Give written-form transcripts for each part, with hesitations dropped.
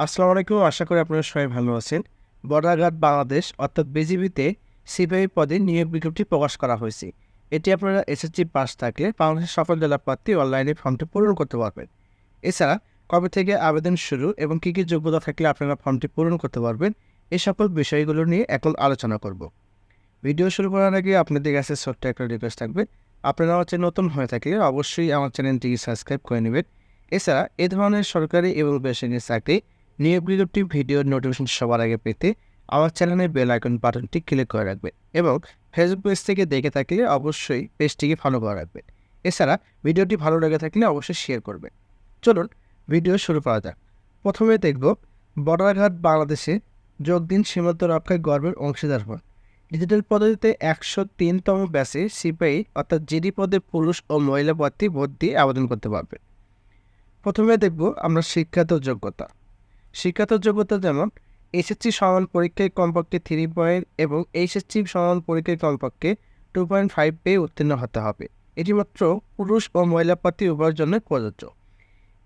আসসালামু আলাইকুম। আশা করি আপনারা সবাই ভালো আছেন। বর্ডার গার্ড বাংলাদেশ অর্থাৎ বিজিবিতে সিপাহি পদে নিয়োগ বিজ্ঞপ্তি প্রকাশ করা হয়েছে। এটি আপনারা এসএসসি পাস থাকলে বাংলাদেশের সকল জেলা প্রার্থী অনলাইনে ফর্মটি পূরণ করতে পারবেন। এছাড়া কবে থেকে আবেদন শুরু এবং কী যোগ্যতা থাকলে আপনারা ফর্মটি পূরণ করতে পারবেন, এই সকল বিষয়গুলো নিয়ে এখন আলোচনা করব। ভিডিও শুরু করার আগে আপনাদের কাছে ছোট্ট একটা রিকোয়েস্ট থাকবে। আপনারা নতুন হয়ে থাকলে অবশ্যই আমার চ্যানেলটিকে সাবস্ক্রাইব করে নেবেন। এছাড়া এ ধরনের সরকারি এবং বেসরকারি চাকরি নিয়োগ বিজ্ঞপ্তি ভিডিওর নোটিফিকেশন সবার আগে পেতে আমার চ্যানেলের বেল আইকন বাটনটি ক্লিক করে রাখবেন এবং ফেসবুক পেজ থেকে দেখে থাকলে অবশ্যই পেজটিকে ফলো করে রাখবেন। এছাড়া ভিডিওটি ভালো লেগে থাকলে অবশ্যই শেয়ার করবেন। চলুন ভিডিও শুরু করা যাক। প্রথমে দেখব বর্ডার গার্ড বাংলাদেশে যোগ দিন, সীমান্ত রক্ষায় গর্বের অংশীদার হন। ডিজিটাল পদ্ধতিতে 103তম ব্যাচে সিপাহি অর্থাৎ জিডি পদে পুরুষ ও মহিলা প্রার্থী ভোট দিয়ে আবেদন করতে পারবেন। প্রথমে দেখব আমরা শিক্ষাগত যোগ্যতা। শিক্ষাগত যোগ্যতা যেমন এসএসসি সমান পরীক্ষায় কমপক্ষে 3 পয়েন্ট এবং এইচএসসি সমান পরীক্ষায় কমপক্ষে 2.5 পেয়ে উত্তীর্ণ হতে হবে। এটি মাত্র পুরুষ ও মহিলা প্রার্থী উভয়ের জন্য প্রযোজ্য।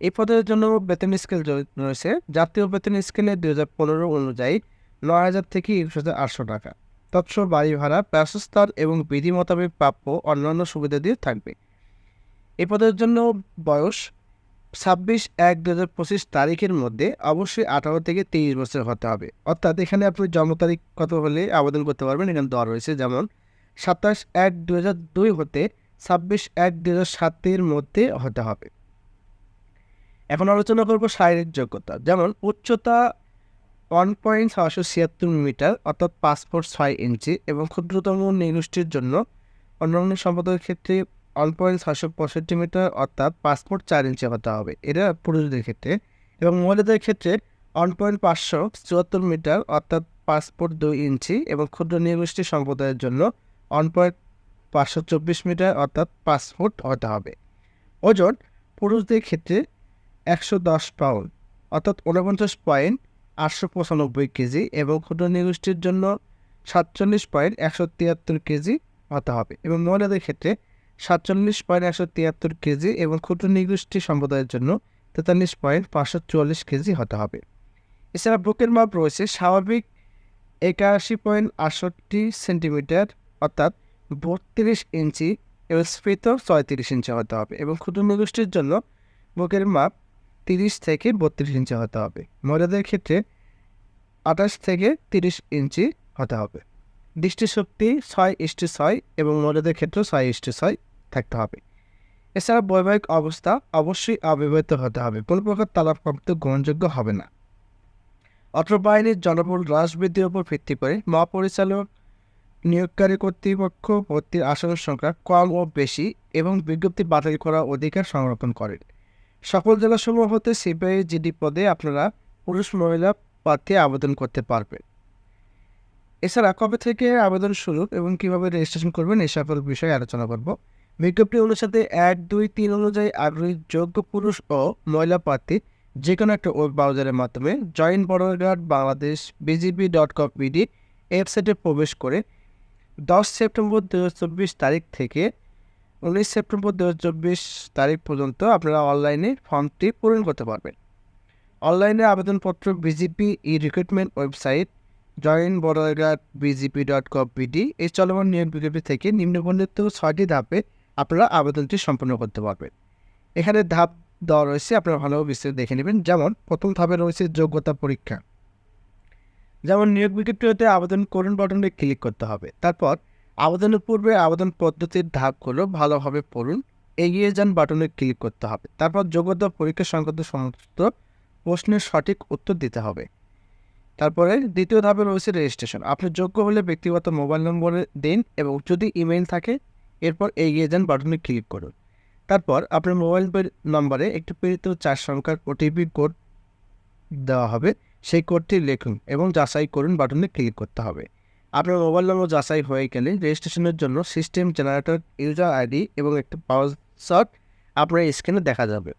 এই পদের জন্য বেতন স্কেল রয়েছে। জাতীয় বেতন স্কেলে 2015 অনুযায়ী 9,000 থেকে 21,800 টাকা। তৎস বাড়ি ভাড়া, বাসস্থান এবং বিধি মোতাবেক প্রাপ্য অন্যান্য সুবিধা দিয়ে থাকবে। এই পদের জন্য বয়স 26/1/2025 তারিখের মধ্যে অবশ্যই 18 থেকে 23 বছর হতে হবে। অর্থাৎ এখানে আপনি জন্ম তারিখ কত হলে আবেদন করতে পারবেন এখানে দেওয়া রয়েছে, যেমন 27/1/2002 হতে 26/1/2007 মধ্যে হতে হবে। এখন আলোচনা করব শারীরিক যোগ্যতা। যেমন উচ্চতা 1.676 মিটার অর্থাৎ 5 ফুট 6 ইঞ্চি এবং ক্ষুদ্রতম নৃগোষ্ঠীর জন্য অন্যান্য সম্পদের ক্ষেত্রে 1.665 মিটার অর্থাৎ 5 ফুট 4 ইঞ্চি হতে হবে, এটা পুরুষদের ক্ষেত্রে। এবং মহিলাদের ক্ষেত্রে 1.574 মিটার অর্থাৎ 5 ফুট 2 ইঞ্চি এবং ক্ষুদ্র নৃগোষ্ঠী সম্প্রদায়ের জন্য 1.524 মিটার অর্থাৎ 5 ফুট হতে হবে। ওজন পুরুষদের ক্ষেত্রে 110 পাউন্ড অর্থাৎ 49.895 কেজি এবং ক্ষুদ্র নৃগোষ্ঠীর জন্য 47.173 কেজি হতে হবে এবং মহিলাদের ক্ষেত্রে 47.173 কেজি এবং ক্ষুদ্র নৃগোষ্ঠী সম্প্রদায়ের জন্য 43.544 কেজি হতে হবে। এছাড়া বুকের মাপ রয়েছে স্বাভাবিক 81.68 সেন্টিমিটার অর্থাৎ 32 ইঞ্চি এবং স্ফীত 34 ইঞ্চি হতে হবে এবং ক্ষুদ্র নৃগোষ্ঠীর জন্য বুকের মাপ 30 থেকে 32 ইঞ্চি হতে হবে। মহিলাদের ক্ষেত্রে 28 থেকে 30 ইঞ্চি হতে হবে। দৃষ্টিশক্তি 6:6 এবং মহিলাদের ক্ষেত্রে 6:6 থাকতে হবে। এছাড়া বৈবাহিক অবস্থা অবশ্যই অবিবাহিত হতে হবে, কোনো প্রকার তালাকপ্রাপ্ত গ্রহণযোগ্য হবে না। অত্র বাহিনীর জনবল হ্রাস বৃদ্ধির উপর ভিত্তি করে মহাপরিচালক নিয়োগকারী কর্তৃপক্ষ ভর্তির আসনের সংখ্যা কম ও বেশি এবং বিজ্ঞপ্তি বাতিল করার অধিকার সংরক্ষণ করেন। সকল জেলাসমূহ হতে সিপাহি জিডি পদে আপনারা পুরুষ মহিলা প্রার্থী আবেদন করতে পারবেন। এছাড়া কবে থেকে আবেদন শুরু এবং কীভাবে রেজিস্ট্রেশন করবেন এই সকল বিষয়ে আলোচনা করব। বিজ্ঞপ্তি অনুসারে 1-2-3 অনুযায়ী আগ্রহী যোগ্য পুরুষ ও মহিলা প্রার্থী যে কোনো একটা ওয়েব ব্রাউজারের মাধ্যমে join border guard Bangladesh bgb.com.bd ওয়েবসাইটে প্রবেশ করে 10 সেপ্টেম্বর 2024 তারিখ থেকে 19 সেপ্টেম্বর 2024 তারিখ পর্যন্ত আপনারা অনলাইনে ফর্মটি পূরণ করতে পারবেন। অনলাইনে আবেদনপত্র BGB recruitment website join border guard bgb.com.bd এই চলমান নিয়োগ বিজ্ঞপ্তি থেকে নিম্নবর্ণিত 6টি ধাপে আপনারা আবেদনটি সম্পন্ন করতে পারবেন। এখানে ধাপ দেওয়া রয়েছে, আপনারা ভালোভাবে বিস্তারিত দেখে নেবেন। যেমন প্রথম ধাপে রয়েছে যোগ্যতা পরীক্ষা। যেমন নিয়োগ বিজ্ঞপ্তি হতে আবেদন করুন বাটনে ক্লিক করতে হবে। তারপর আবেদনের পূর্বে আবেদন পদ্ধতির ধাপগুলো ভালোভাবে পড়ুন, এগিয়ে যান বাটনে ক্লিক করতে হবে। তারপর যোগ্যতা পরীক্ষা সংক্রান্ত সমস্ত প্রশ্নের সঠিক উত্তর দিতে হবে। তারপরে দ্বিতীয় ধাপে রয়েছে রেজিস্ট্রেশন। আপনি যোগ্য হলে ব্যক্তিগত মোবাইল নম্বরে দিন এবং যদি ইমেইল থাকে এরপর এগিয়ে যান বাটনে ক্লিক করুন। তারপর আপনার মোবাইল নম্বরে একটি প্রেরিত 4 সংখ্যার ওটিপি কোড দেওয়া হবে, সেই কোডটি লিখুন এবং যাচাই করুন বাটনে ক্লিক করতে হবে। আপনার মোবাইল নম্বর যাচাই হয়ে গেলে রেজিস্ট্রেশনের জন্য সিস্টেম জেনারেটর ইউজার আইডি এবং একটি পাসওয়ার্ড আপনার স্ক্রিনে দেখা যাবে।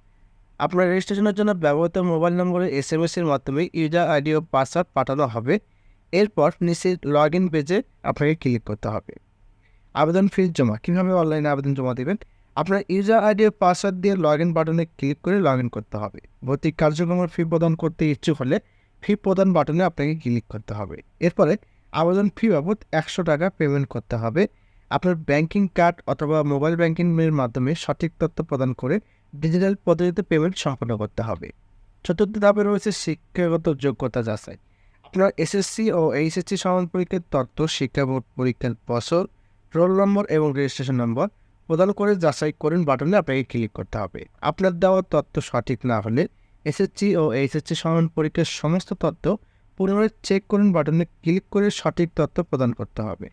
আপনার রেজিস্ট্রেশনের জন্য ব্যবহৃত মোবাইল নম্বরে SMS-এর মাধ্যমে ইউজার আইডি ও পাসওয়ার্ড পাঠানো হবে। এরপর নিচে লগ ইন পেজে আপনাকে ক্লিক করতে হবে। আবেদন ফি জমা। কীভাবে অনলাইনে আবেদন জমা দেবেন? আপনার ইউজার আইডি ও পাসওয়ার্ড দিয়ে লগ ইন বাটনে ক্লিক করে লগ ইন করতে হবে। ভর্তি কার্যক্রমের ফি প্রদান করতে ইচ্ছুক হলে ফি প্রদান বাটনে আপনাকে ক্লিক করতে হবে। এরপরে আবেদন ফি বাবদ 100 টাকা পেমেন্ট করতে হবে। আপনার ব্যাংকিং কার্ড অথবা মোবাইল ব্যাংকিংয়ের মাধ্যমে সঠিক তথ্য প্রদান করে ডিজিটাল পদ্ধতিতে পেমেন্ট সম্পন্ন করতে হবে। চতুর্থ ধাপে রয়েছে শিক্ষাগত যোগ্যতা যাচাই। আপনার এসএসসি ও এইচএসসি সমান পরীক্ষার তথ্য শিক্ষা বোর্ড পরীক্ষার বছর, রোল নম্বর এবং রেজিস্ট্রেশন নম্বর প্রদান করে যাচাই করুন বাটনে আপনাকে ক্লিক করতে হবে। আপনার দেওয়া তথ্য সঠিক না হলে এসএসসি ও এইচএসসি সমান পরীক্ষার সমস্ত তথ্য পুনরায় চেক করুন বাটনে ক্লিক করে সঠিক তথ্য প্রদান করতে হবে।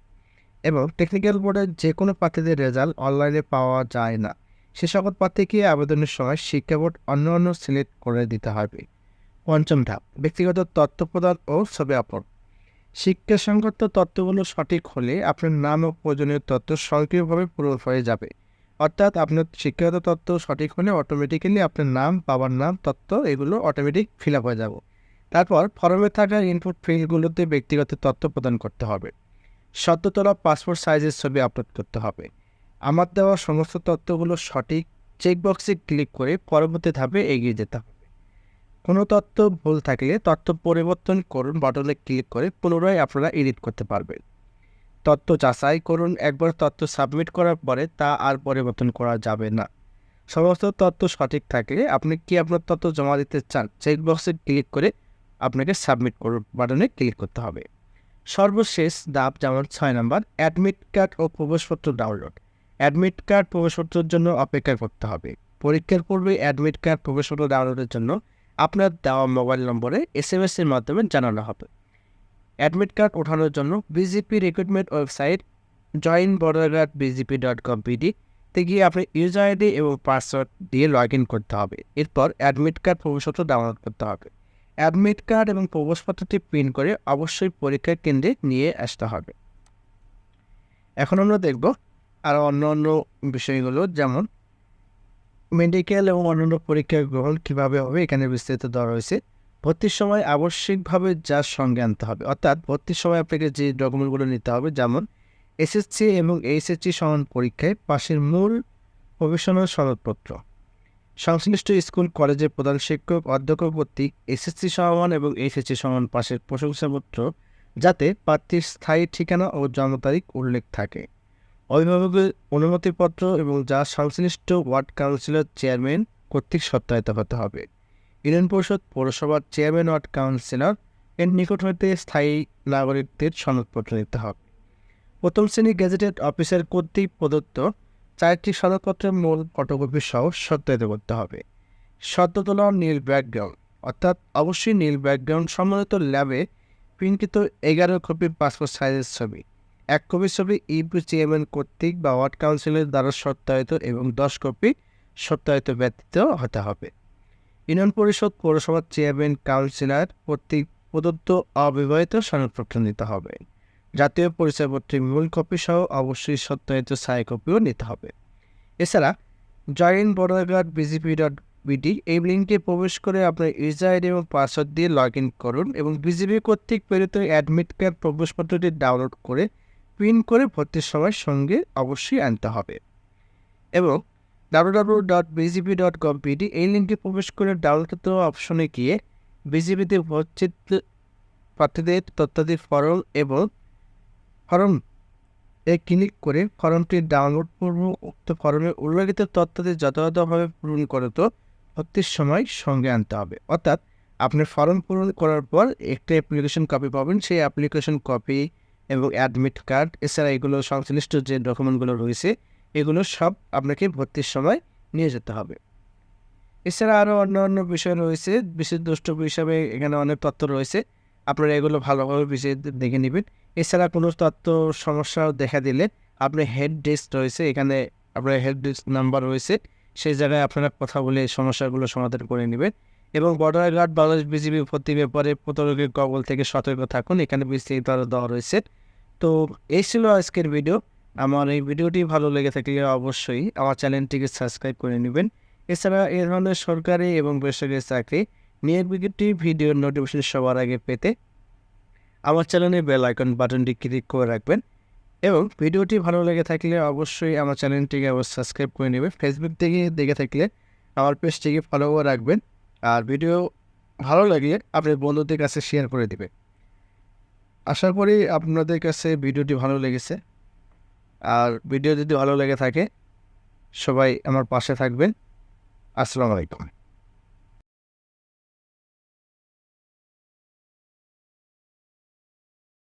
এবং টেকনিক্যাল বোর্ডের যে কোনো প্রার্থীদের রেজাল্ট অনলাইনে পাওয়া যায় না, সে সকল প্রার্থীকে আবেদনের সময় শিক্ষা বোর্ড অন্য সিলেক্ট করে দিতে হবে। পঞ্চম ধাপ, ব্যক্তিগত তথ্য প্রদান ও ছবি আপলোড। শিক্ষা সংক্রান্ত তথ্যগুলো সঠিক হলে আপনার নাম ও প্রয়োজনীয় তথ্য স্বয়ংক্রিয়ভাবে পূরণ হয়ে যাবে। অর্থাৎ আপনার শিক্ষাগত তথ্য সঠিক হলে অটোমেটিক্যালি আপনার নাম, বাবার নাম, তথ্য এগুলো অটোমেটিক ফিল আপ হয়ে যাবে। তারপর ফর্মে থাকা ইনপুট ফিল্ডগুলোতে ব্যক্তিগত তথ্য প্রদান করতে হবে। সদ্য তোলা পাসপোর্ট সাইজের ছবি আপলোড করতে হবে। আমার দেওয়া সমস্ত তথ্যগুলো সঠিক চেকবক্সে ক্লিক করে পরবর্তী ধাপে এগিয়ে যেতে হবে। কোনো তথ্য ভুল থাকলে তথ্য পরিবর্তন করুন বাটনে ক্লিক করে পুনরায় আপনারা এডিট করতে পারবেন। তথ্য যাচাই করুন, একবার তথ্য সাবমিট করার পরে তা আর পরিবর্তন করা যাবে না। সমস্ত তথ্য সঠিক থাকলে আপনি কি আপনার তথ্য জমা দিতে চান, চেকবক্সে ক্লিক করে আপনাকে সাবমিট করুন বাটনে ক্লিক করতে হবে। সর্বশেষ ধাপ যেমন 6 নম্বর, অ্যাডমিট কার্ড ও প্রবেশপত্র ডাউনলোড। অ্যাডমিট কার্ড প্রবেশপত্রের জন্য অপেক্ষা করতে হবে। পরীক্ষার পূর্বে অ্যাডমিট কার্ড প্রবেশপত্র ডাউনলোডের জন্য আপনার দেওয়া মোবাইল নম্বরে SMS এর মাধ্যমে জানানো হবে। অ্যাডমিট কার্ড ওঠানোর জন্য বিজিপি রিক্রুটমেন্ট ওয়েবসাইট joinborderguard.bgp.com.pd তে গিয়ে আপনি ইউজার আইডি এবং পাসওয়ার্ড দিয়ে লগ ইন করতে হবে। এরপর অ্যাডমিট কার্ড প্রবেশপত্র ডাউনলোড করতে হবে। অ্যাডমিট কার্ড এবং প্রবেশপত্রটি প্রিন্ট করে অবশ্যই পরীক্ষার কেন্দ্রে নিয়ে আসতে হবে। এখন আমরা দেখব আরও অন্য বিষয়গুলো, যেমন মেডিকেল এবং অন্যান্য পরীক্ষা গ্রহণ কীভাবে হবে এখানে বিস্তারিত দেওয়া রয়েছে। ভর্তির সময় আবশ্যিকভাবে যার সঙ্গে আনতে হবে, অর্থাৎ ভর্তির সময় আপনাকে যে ডকুমেন্টগুলো নিতে হবে, যেমন এসএসসি এবং এইচএসসি সমান পরীক্ষায় পাশের মূল প্রবেশনাল সনদপত্র, সংশ্লিষ্ট স্কুল কলেজের প্রধান শিক্ষক অধ্যক্ষ কর্তৃক এসএসসি সমান এবং এইচএসসি সমান পাশের প্রশংসাপত্র, যাতে প্রার্থীর স্থায়ী ঠিকানা ও জন্ম তারিখ উল্লেখ থাকে, অভিভাবকের অনুমতিপত্র এবং যা সংশ্লিষ্ট ওয়ার্ড কাউন্সিলর চেয়ারম্যান কর্তৃক সত্যায়িত হতে হবে। ইউনিয়ন পরিষদ পৌরসভার চেয়ারম্যান ওয়ার্ড কাউন্সিলর এর নিকট হইতে স্থায়ী নাগরিকদের সনদপত্র নিতে হবে। প্রথম শ্রেণী গেজেটেড অফিসার কর্তৃক প্রদত্ত 4টি সনদপত্রের মূল ফটোকপি সহ সত্যায়িত করতে হবে। সদ্য তোলা নীল ব্যাকগ্রাউন্ড, অর্থাৎ অবশ্যই নীল ব্যাকগ্রাউন্ড সম্বলিত ল্যাবে প্রিন্টকৃত 11 কপি পাসপোর্ট সাইজের ছবি, 1 কপি ছবি ইউপি চেয়ারম্যান কর্তৃক বা ওয়ার্ড কাউন্সিলের দ্বারা সত্যায়িত এবং 10 কপি সত্যায়িত ব্যতীত হতে হবে। ইউনিয়ন পরিষদ পৌরসভার চেয়ারম্যান কাউন্সিলর কর্তৃক প্রদত্ত অবিবাহিত সনদপত্র নিতে হবে। জাতীয় পরিচয়পত্রের মূল কপি সহ অবশ্যই সত্যায়িত ছায়া কপিও নিতে হবে। এছাড়া joinborderguard.bgp.bd এই লিঙ্কে প্রবেশ করে আপনার ইউজার আইডি এবং পাসওয়ার্ড দিয়ে লগ ইন করুন এবং বিজিবি কর্তৃক প্রেরিত অ্যাডমিট কার্ড প্রবেশপত্রটি ডাউনলোড করে প্রিন্ট করে ভর্তির সময় সঙ্গে অবশ্যই আনতে হবে। এবং www.bgp.com.pd এই লিঙ্কে প্রবেশ করে ডাউনলোড অপশনে গিয়ে বিজিবিতে ভর্তির প্রার্থীদের তথ্যাদি ফর্ম ক্লিক করে ফর্মটি ডাউনলোড করব। উক্ত ফর্মে উল্লেখিত তথ্যাদি যথাযথভাবে পূরণ করে তো ভর্তির সময় সঙ্গে আনতে হবে। অর্থাৎ আপনি ফর্ম পূরণ করার পর একটা অ্যাপ্লিকেশন কপি পাবেন, সেই অ্যাপ্লিকেশন কপি এবং অ্যাডমিট কার্ড, এছাড়া এগুলো সংশ্লিষ্ট যে ডকুমেন্টগুলো রয়েছে এগুলো সব আপনাকে ভর্তির সময় নিয়ে যেতে হবে। এছাড়া আরও অন্যান্য বিষয় রয়েছে, বিশেষ দ্রষ্টব্য হিসাবে এখানে অনেক তথ্য রয়েছে, আপনারা এগুলো ভালোভাবে বিষয় দেখে নেবেন। এছাড়া কোনো তথ্য সমস্যা দেখা দিলে আপনি হেল্প ডেস্ক রয়েছে, এখানে আপনার হেল্প ডেস্ক নাম্বার রয়েছে, সেই জায়গায় আপনারা কথা বলে সমস্যাগুলো সমাধান করে নেবেন। এবং বর্ডার গার্ড বাংলাদেশ বিজিবি ভর্তি ব্যাপারে প্রতারকের কবল থেকে সতর্ক থাকুন, এখানে বিস্তারিত আরও দেওয়া রয়েছে। তো এই ছিল আজকের ভিডিও। আমার এই ভিডিওটি ভালো লেগে থাকলে অবশ্যই আমার চ্যানেলটিকে সাবস্ক্রাইব করে নেবেন। এছাড়া এই ধরনের সরকারি এবং বেসরকারি চাকরি নিয়োগ বিজ্ঞপ্তি ভিডিওর নোটিফিকেশন সবার আগে পেতে আমার চ্যানেলে বেল আইকন বাটনটি ক্লিক করে রাখবেন। এবং ভিডিওটি ভালো লেগে থাকলে অবশ্যই আমার চ্যানেলটিকে সাবস্ক্রাইব করে নেবেন। ফেসবুক থেকে দেখে থাকলে আমার পেজটিকে ফলো করে রাখবেন। আর ভিডিও ভালো লাগলে আপনার বন্ধুদের কাছে শেয়ার করে দেবেন। আশা করি আপনাদের কাছে ভিডিওটি ভালো লেগেছে। আর ভিডিও যদি ভালো লেগে থাকে সবাই আমার পাশে থাকবেন। আসসালামু আলাইকুম।